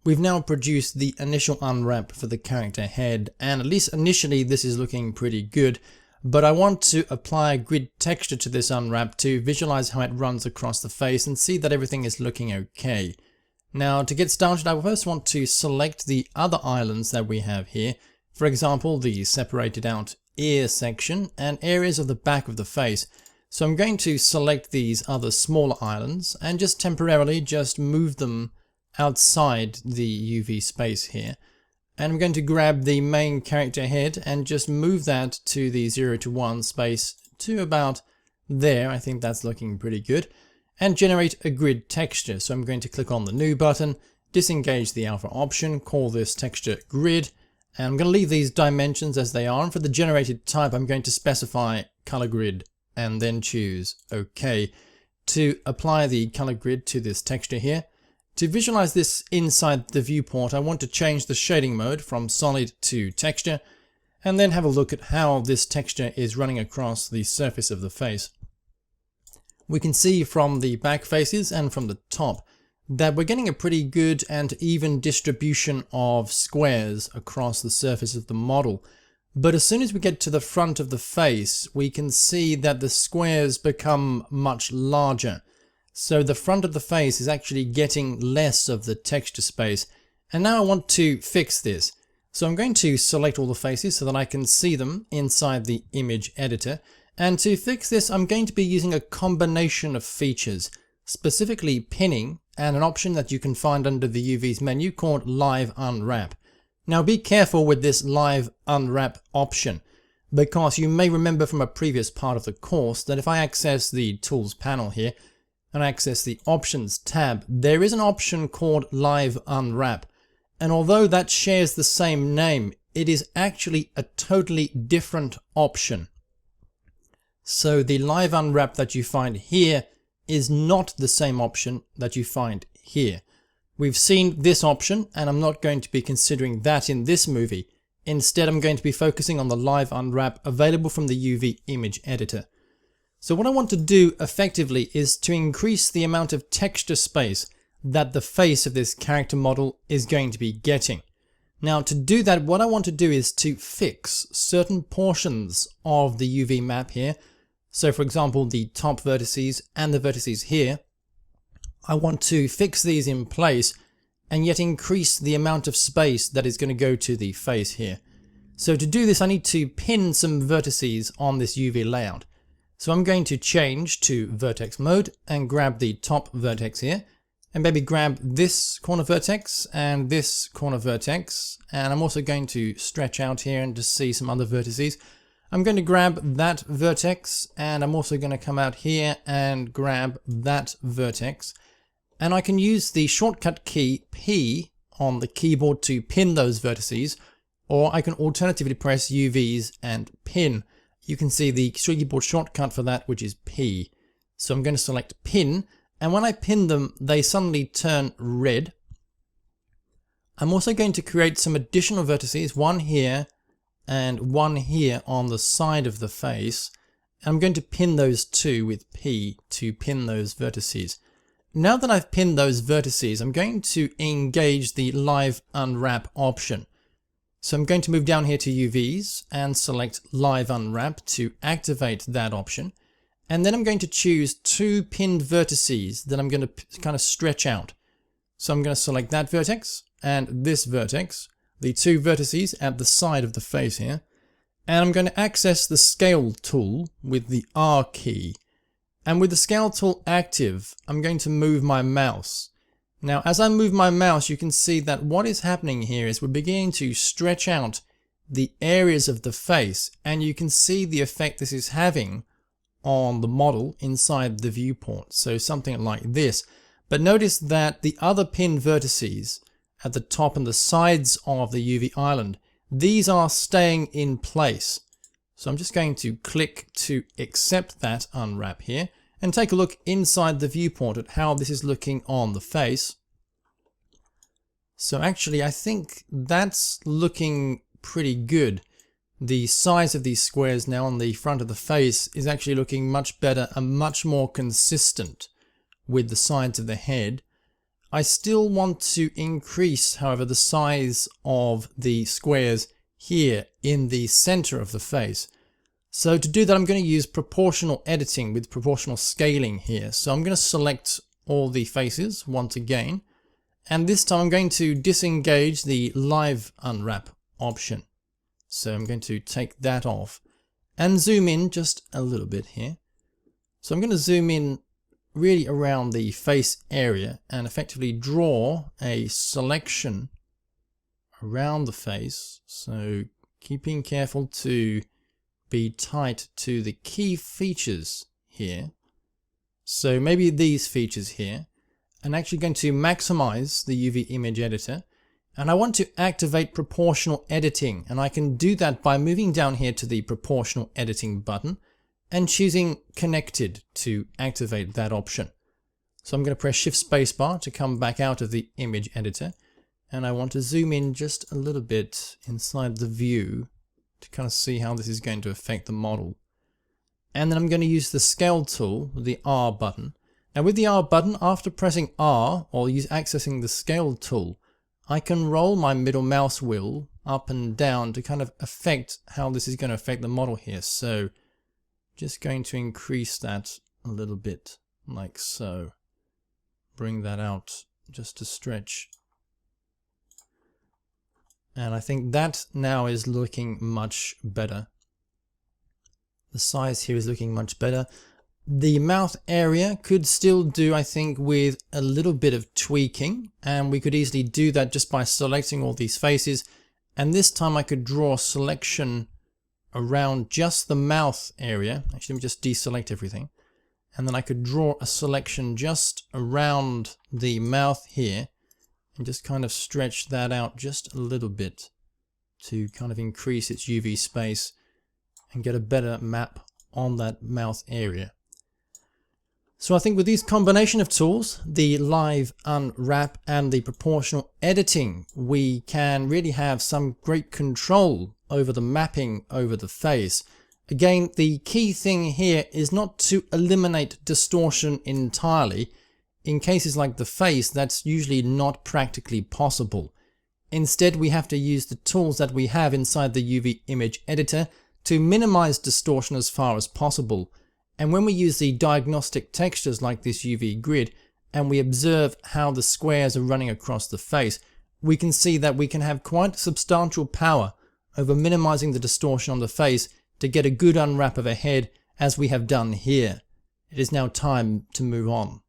We've now produced the initial unwrap for the character head, and at least initially this is looking pretty good, but I want to apply a grid texture to this unwrap to visualize how it runs across the face and see that everything is looking okay. Now to get started, I first want to select the other islands that we have here, for example the separated out ear section and areas of the back of the face. So I'm going to select these other smaller islands and just temporarily move them outside the UV space here, and I'm going to grab the main character head and just move that to the 0 to 1 space to about there. I think that's looking pretty good, and generate a grid texture. So I'm going to click on the new button, disengage the alpha option, call this texture grid, and I'm going to leave these dimensions as they are, and for the generated type I'm going to specify color grid and then choose OK to apply the color grid to this texture here. To visualize this inside the viewport, I want to change the shading mode from solid to texture, and then have a look at how this texture is running across the surface of the face. We can see from the back faces and from the top that we're getting a pretty good and even distribution of squares across the surface of the model. But as soon as we get to the front of the face, we can see that the squares become much larger. So the front of the face is actually getting less of the texture space. And now I want to fix this. So I'm going to select all the faces so that I can see them inside the image editor. And to fix this, I'm going to be using a combination of features, specifically pinning and an option that you can find under the UV's menu called Live Unwrap. Now be careful with this Live Unwrap option, because you may remember from a previous part of the course that if I access the Tools panel here, and access the Options tab, there is an option called Live Unwrap, and although that shares the same name, it is actually a totally different option. So the Live Unwrap that you find here is not the same option that you find here. We've seen this option, and I'm not going to be considering that in this movie. Instead, I'm going to be focusing on the Live Unwrap available from the UV image editor. So what I want to do effectively is to increase the amount of texture space that the face of this character model is going to be getting. Now to do that, what I want to do is to fix certain portions of the UV map here. So for example, the top vertices and the vertices here, I want to fix these in place and yet increase the amount of space that is going to go to the face here. So to do this, I need to pin some vertices on this UV layout. So I'm going to change to vertex mode and grab the top vertex here, and maybe grab this corner vertex and this corner vertex, and I'm also going to stretch out here and just see some other vertices. I'm going to grab that vertex, and I'm also going to come out here and grab that vertex, and I can use the shortcut key P on the keyboard to pin those vertices, or I can alternatively press UVs and pin. You can see the keyboard shortcut for that, which is P. So I'm going to select pin, and when I pin them, they suddenly turn red. I'm also going to create some additional vertices, one here and one here on the side of the face. I'm going to pin those two with P to pin those vertices. Now that I've pinned those vertices, I'm going to engage the Live Unwrap option. So I'm going to move down here to UVs and select Live Unwrap to activate that option. And then I'm going to choose two pinned vertices that I'm going to kind of stretch out. So I'm going to select that vertex and this vertex, the two vertices at the side of the face here. And I'm going to access the Scale tool with the R key. And with the Scale tool active, I'm going to move my mouse. Now, as I move my mouse, you can see that what is happening here is we're beginning to stretch out the areas of the face, and you can see the effect this is having on the model inside the viewport. So something like this. But notice that the other pinned vertices at the top and the sides of the UV island, these are staying in place. So I'm just going to click to accept that unwrap here and take a look inside the viewport at how this is looking on the face. So actually I think that's looking pretty good. The size of these squares now on the front of the face is actually looking much better and much more consistent with the sides of the head. I still want to increase, however, the size of the squares here in the center of the face. So to do that, I'm going to use proportional editing with proportional scaling here. So I'm going to select all the faces once again, and this time I'm going to disengage the live unwrap option. So I'm going to take that off and zoom in just a little bit here. So I'm going to zoom in really around the face area and effectively draw a selection around the face. So keeping careful to be tight to the key features here. So maybe these features here. I'm actually going to maximize the UV image editor, and I want to activate proportional editing, and I can do that by moving down here to the proportional editing button and choosing connected to activate that option. So I'm going to press Shift Spacebar to come back out of the image editor, and I want to zoom in just a little bit inside the view to kind of see how this is going to affect the model. And then I'm going to use the scale tool, the R button. Now with the R button, after pressing R or accessing the scale tool, I can roll my middle mouse wheel up and down to kind of affect how this is going to affect the model here. So just going to increase that a little bit, like so. Bring that out just to stretch. And I think that now is looking much better. The size here is looking much better. The mouth area could still do, I think, with a little bit of tweaking, and we could easily do that just by selecting all these faces. And this time I could draw a selection around just the mouth area. Actually, let me just deselect everything. And then I could draw a selection just around the mouth here and just kind of stretch that out just a little bit to kind of increase its UV space and get a better map on that mouth area. So I think with these combination of tools, the live unwrap and the proportional editing, we can really have some great control over the mapping over the face. Again, the key thing here is not to eliminate distortion entirely. In cases like the face, that's usually not practically possible. Instead, we have to use the tools that we have inside the UV image editor to minimize distortion as far as possible. And when we use the diagnostic textures like this UV grid, and we observe how the squares are running across the face, we can see that we can have quite substantial power over minimizing the distortion on the face to get a good unwrap of a head, as we have done here. It is now time to move on.